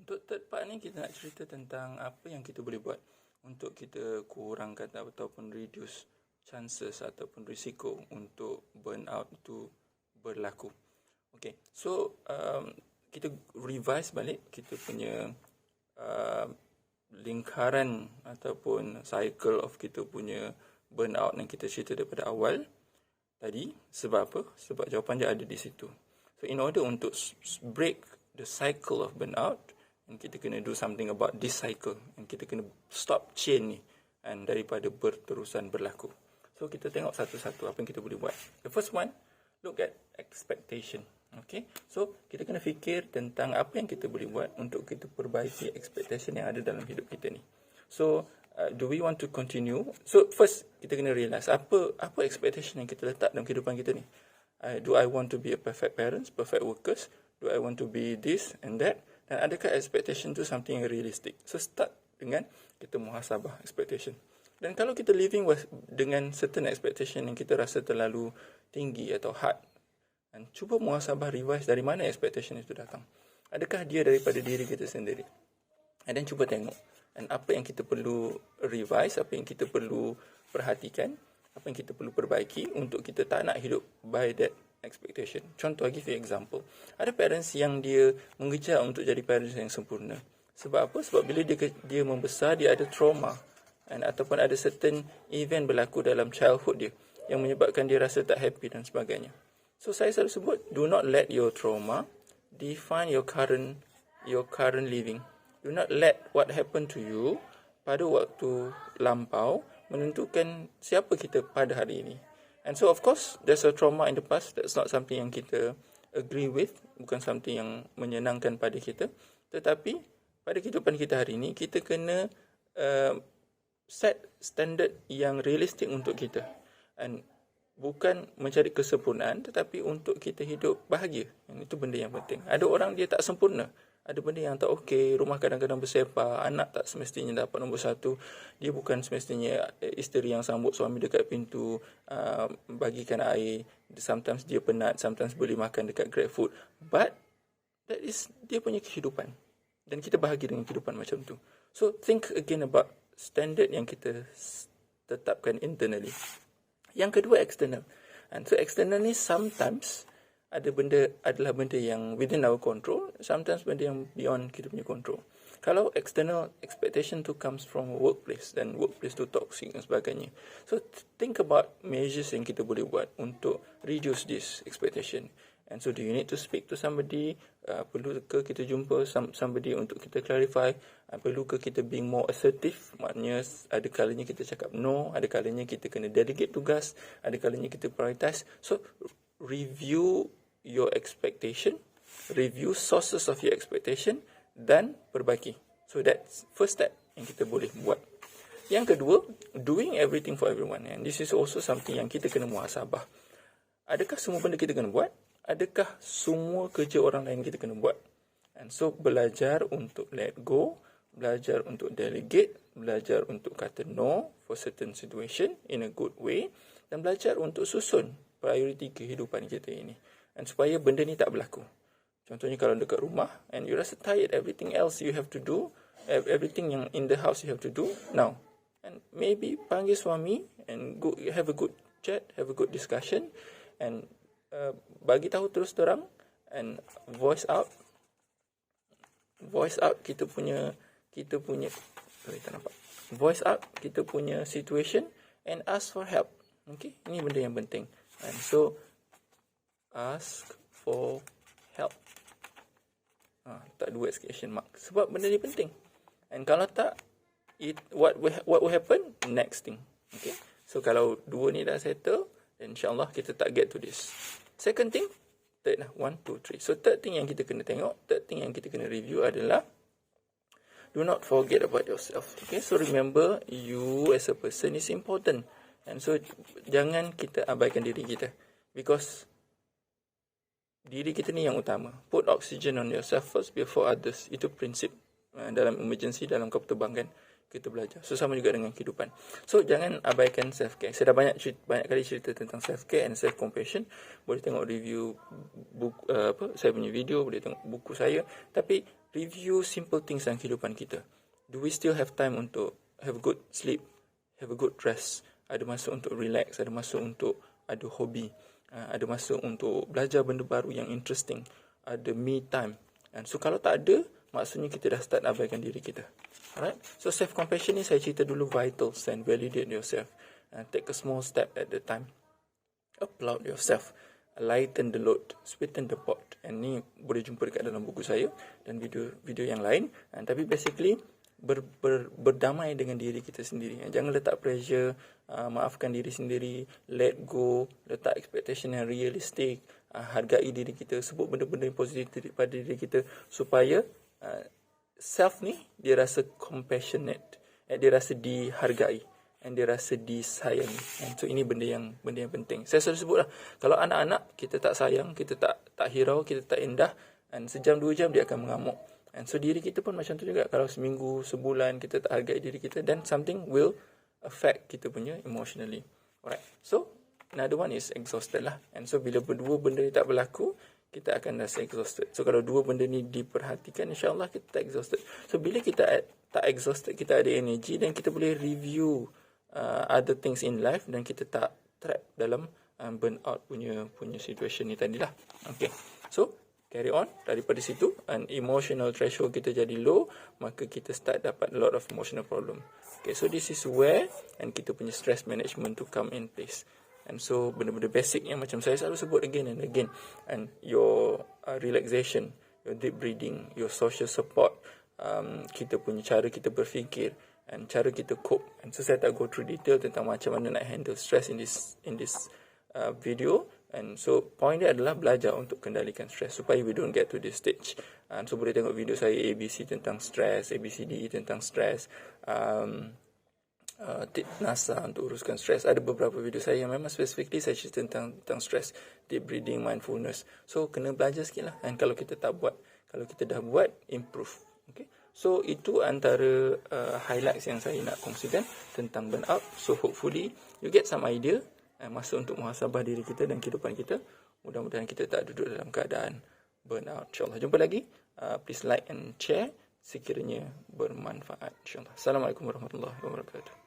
Untuk third part ni kita nak cerita tentang apa yang kita boleh buat untuk kita kurangkan ataupun reduce chances ataupun risiko untuk burnout itu berlaku. Okay, so kita revise balik kita punya lingkaran ataupun cycle of kita punya burnout yang kita cerita daripada awal tadi. Sebab apa? Sebab jawapan dia ada di situ. So in order untuk break the cycle of burnout, and kita kena do something about this cycle, and kita kena stop chain ni and daripada berterusan berlaku. So kita tengok satu-satu apa yang kita boleh buat. The first one, look at expectation. Okay, so kita kena fikir tentang apa yang kita boleh buat untuk kita perbaiki expectation yang ada dalam hidup kita ni. So do we want to continue? So first kita kena realise apa expectation yang kita letak dalam kehidupan kita ni. Do I want to be a perfect parents, perfect workers? Do I want to be this and that? Dan adakah expectation tu something yang realistic? So start dengan kita muhasabah expectation. Dan kalau kita living dengan certain expectation yang kita rasa terlalu tinggi atau hard, dan cuba muhasabah, revise dari mana expectation itu datang. Adakah dia daripada diri kita sendiri? Dan cuba tengok dan apa yang kita perlu revise, apa yang kita perlu perhatikan, apa yang kita perlu perbaiki untuk kita tak nak hidup by that expectation. Contoh, I give you example. Ada parents yang dia mengejar untuk jadi parents yang sempurna. Sebab apa? Sebab bila dia membesar, dia ada trauma ataupun ada certain event berlaku dalam childhood dia yang menyebabkan dia rasa tak happy dan sebagainya. So saya selalu sebut, do not let your trauma define your current living. Do not let what happened to you pada waktu lampau menentukan siapa kita pada hari ini. And so of course, there's a trauma in the past. That's not something yang kita agree with. Bukan something yang menyenangkan pada kita. Tetapi pada kehidupan kita hari ini, kita kena set standard yang realistik untuk kita. And bukan mencari kesempurnaan, tetapi untuk kita hidup bahagia. Yang itu benda yang penting. Ada orang dia tak sempurna. Ada benda yang tak okey, rumah kadang-kadang bersepah, anak tak semestinya dapat nombor satu, dia bukan semestinya isteri yang sambut suami dekat pintu, bagikan air, sometimes dia penat, sometimes boleh makan dekat GrabFood. But that is dia punya kehidupan. Dan kita bahagia dengan kehidupan macam tu. So think again about standard yang kita tetapkan internally. Yang kedua, external. And so external ni sometimes adalah benda yang within our control, sometimes benda yang beyond kita punya control. Kalau external expectation tu comes from workplace, dan workplace tu toxic dan sebagainya. So think about measures yang kita boleh buat untuk reduce this expectation. And so do you need to speak to somebody? Perlu ke kita jumpa somebody untuk kita clarify? Perlu ke kita being more assertive? Maknanya ada kalanya kita cakap no, ada kalanya kita kena delegate tugas, ada kalanya kita prioritize. So review your expectation, review sources of your expectation dan perbaiki. So that's first step yang kita boleh buat. Yang kedua, doing everything for everyone. And this is also something yang kita kena muhasabah. Adakah semua benda kita kena buat? Adakah semua kerja orang lain kita kena buat? And so belajar untuk let go, belajar untuk delegate, belajar untuk kata no for certain situation in a good way, dan belajar untuk susun priority kehidupan kita ini. And supaya benda ni tak berlaku. Contohnya kalau dekat rumah and you rasa tired, everything else you have to do, everything yang in the house you have to do now. And maybe panggil suami and go have a good chat, have a good discussion, and bagi tahu terus terang and voice out kita punya voice out kita punya situation and ask for help. Okay, ini benda yang penting. And so ask for help. Tak dua exclamation mark, sebab benda ni penting. And kalau tak, what will happen? Next thing. Okay, so kalau dua ni dah settle, then insyaAllah kita tak get to this. Second thing, third lah, 1, 2, 3. So third thing yang kita kena tengok, third thing yang kita kena review adalah do not forget about yourself. Okay, so remember you as a person is important. And so jangan kita abaikan diri kita, because diri kita ni yang utama. Put oxygen on yourself first before others. Itu prinsip dalam emergency, dalam kapal terbang kan kita belajar. So sama juga dengan kehidupan. So jangan abaikan self-care. Saya dah banyak kali cerita tentang self-care and self-compassion. Boleh tengok review buku, saya punya video, boleh tengok buku saya. Tapi review simple things dalam kehidupan kita. Do we still have time untuk have good sleep, have a good rest, ada masa untuk relax, ada masa untuk ada hobi, ada masa untuk belajar benda baru yang interesting, ada me time. And so kalau tak ada, maksudnya kita dah start abaikan diri kita. Alright? So self-compassion ni saya cerita dulu vitals and validate yourself. Take a small step at a time. Applaud yourself. Lighten the load. Sweeten the pot. And ni boleh jumpa dekat dalam buku saya dan video yang lain. Tapi basically, berdamai dengan diri kita sendiri. Jangan letak pressure, maafkan diri sendiri, let go, letak expectation yang realistic, hargai diri kita, sebut benda-benda yang positif pada diri kita supaya self ni dia rasa compassionate, dia rasa dihargai, and dia rasa disayangi. And so ini benda yang penting. Saya selalu sebutlah, kalau anak-anak kita tak sayang, kita tak hirau, kita tak indah, and sejam 2 jam dia akan mengamuk. And so diri kita pun macam tu juga. Kalau seminggu, sebulan kita tak hargai diri kita, then something will affect kita punya emotionally. Alright. So another one is exhausted lah. And so bila berdua benda ni tak berlaku, kita akan rasa exhausted. So kalau dua benda ni diperhatikan, insyaAllah kita tak exhausted. So bila kita tak exhausted, kita ada energy, dan kita boleh review other things in life, dan kita tak trap dalam burnout punya situation ni tadilah. Okay. So carry on daripada situ, and emotional threshold kita jadi low, maka kita start dapat a lot of emotional problem. Okay, so this is where and kita punya stress management to come in place. And so benda-benda basic yang macam saya selalu sebut again and again, and your relaxation, your deep breathing, your social support, kita punya cara kita berfikir, and cara kita cope. And so saya tak go through detail tentang macam mana nak handle stress in this video. And so point dia adalah belajar untuk kendalikan stress supaya we don't get to this stage. And so boleh tengok video saya ABC tentang stress, ABCD tentang stress, NASA untuk uruskan stres. Ada beberapa video saya yang memang specifically saya cerita tentang stres, deep breathing, mindfulness. So kena belajar sikit lah. Dan kalau kita tak buat, kalau kita dah buat, improve. Okay. So itu antara highlights yang saya nak kongsikan tentang burnout. So hopefully you get some idea, masa untuk muhasabah diri kita dan kehidupan kita. Mudah-mudahan kita tak duduk dalam keadaan burnout. InsyaAllah. Jumpa lagi. Please like and share sekiranya bermanfaat. InsyaAllah. Assalamualaikum warahmatullahi wabarakatuh.